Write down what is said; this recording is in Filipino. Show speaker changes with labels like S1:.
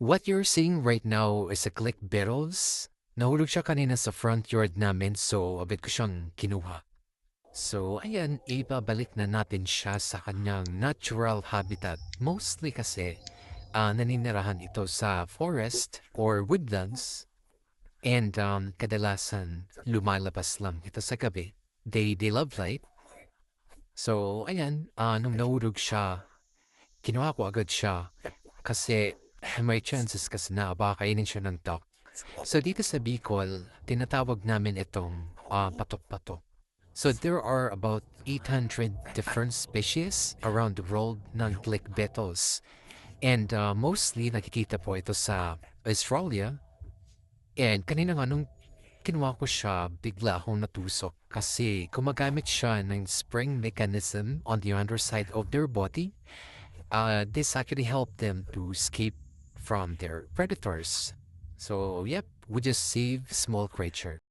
S1: What you're seeing right now is a click beetles. Nahulog siya kanina sa front yard namin so abit ko siyang kinuha. So ayan, ibabalik na natin siya sa kanyang natural habitat. Mostly kasi naninirahan ito sa forest or woodlands and kadalasan lumalabas lang ito sa gabi. They love light. So ayan, nung nahulog siya, kinuha ko agad siya kasi may chances kasi na baka kainin siya ng duck. So dito sa Bicol, tinatawag namin itong patok-patok. So there are about 800 different species around the world ng click beetles. And mostly nakikita po ito sa Australia. And kanina nga nung kinuha ko siya, bigla akong natusok kasi gumagamit siya ng spring mechanism on the underside of their body. This actually helped them to escape from their predators. So, yep, we just save small creature.